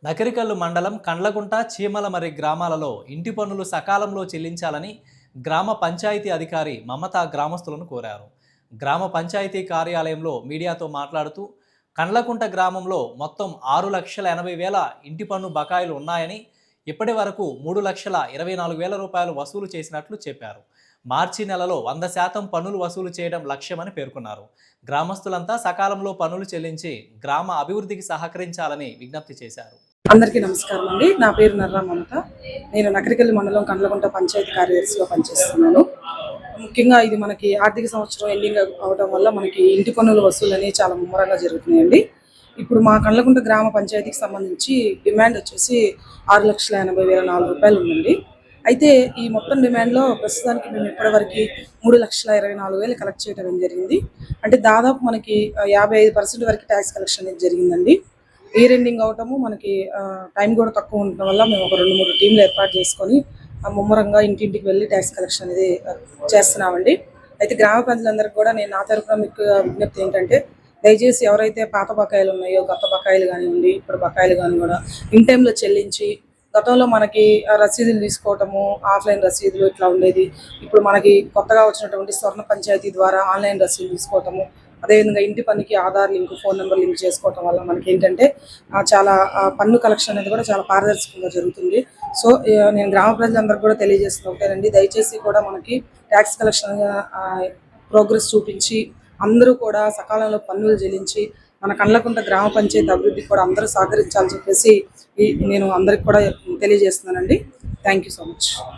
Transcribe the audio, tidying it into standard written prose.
నకరికల్లు మండలం కండ్లగుంట చీమలమర్రి గ్రామాలలో ఇంటి పన్నులు సకాలంలో చెల్లించాలని గ్రామ పంచాయతీ అధికారి మమత గ్రామస్తులను కోరారు. గ్రామ పంచాయతీ కార్యాలయంలో మీడియాతో మాట్లాడుతూ కండ్లకుంట గ్రామంలో మొత్తం 6,80,000 ఇంటి పన్ను బకాయిలు ఉన్నాయని, ఇప్పటి వరకు 3,24,000 రూపాయలు వసూలు చేసినట్లు చెప్పారు. మార్చి నెలలో 100% పన్నులు వసూలు చేయడం లక్ష్యమని పేర్కొన్నారు. గ్రామస్తులంతా సకాలంలో పన్నులు చెల్లించి గ్రామ అభివృద్ధికి సహకరించాలని విజ్ఞప్తి చేశారు. అందరికీ నమస్కారం అండి. నా పేరు నర్రా మమత. నేను నకరికల్లి మండలం కండ్లగుంట పంచాయతీ కార్యదర్శిగా పనిచేస్తున్నాను. ముఖ్యంగా ఇది మనకి ఆర్థిక సంవత్సరం ఎండింగ్ అవడం వల్ల మనకి ఇంటి పన్నుల వసూలు అనేవి చాలా ముమ్మరంగా జరుగుతున్నాయండి. ఇప్పుడు మా కండ్లగుంట గ్రామ పంచాయతీకి సంబంధించి డిమాండ్ వచ్చేసి 6,80,004 రూపాయలు ఉందండి. అయితే ఈ మొత్తం డిమాండ్లో ప్రస్తుతానికి మేము ఇప్పటివరకు 3,24,000 కలెక్ట్ చేయడం జరిగింది. అంటే దాదాపు మనకి 55% వరకు ట్యాక్స్ కలెక్షన్ అనేది జరిగిందండి. ఇయర్ ఎండింగ్ అవటము మనకి టైం కూడా తక్కువ ఉండటం వల్ల మేము ఒక 2-3 టీంలు ఏర్పాటు చేసుకొని ముమ్మరంగా ఇంటింటికి వెళ్ళి ట్యాక్స్ కలెక్షన్ అనేది చేస్తున్నామండి. అయితే గ్రామ ప్రజలందరికీ కూడా నేను నా తరఫున మీకు విజ్ఞప్తి ఏంటంటే, దయచేసి ఎవరైతే పాత బకాయిలు ఉన్నాయో, గత బకాయిలు కానివ్వండి, ఇప్పుడు బకాయిలు కానీ కూడా ఇన్ టైంలో చెల్లించి, గతంలో మనకి రసీదులు తీసుకోవటము, ఆఫ్లైన్ రసీదులు ఇట్లా ఉండేది. ఇప్పుడు మనకి కొత్తగా వచ్చినటువంటి స్వర్ణ పంచాయతీ ద్వారా ఆన్లైన్ రసీదులు తీసుకోవటము, అదేవిధంగా ఇంటి పన్నుకి Aadhaar link, phone number link చేసుకోవటం వల్ల మనకి ఏంటంటే చాలా పన్ను కలెక్షన్ అనేది కూడా చాలా పారదర్శకంగా జరుగుతుంది. సో నేను గ్రామ ప్రజలందరికీ కూడా తెలియజేస్తున్న ఒకటేనండి, దయచేసి కూడా మనకి ట్యాక్స్ కలెక్షన్ ప్రోగ్రెస్ చూపించి అందరూ కూడా సకాలంలో పన్నులు చెల్లించి మన కండ్లకుంట గ్రామ పంచాయతీ అభివృద్ధికి కూడా అందరూ సహకరించాలని చెప్పేసి నేను అందరికి కూడా తెలియజేస్తున్నానండి. Thank you so much.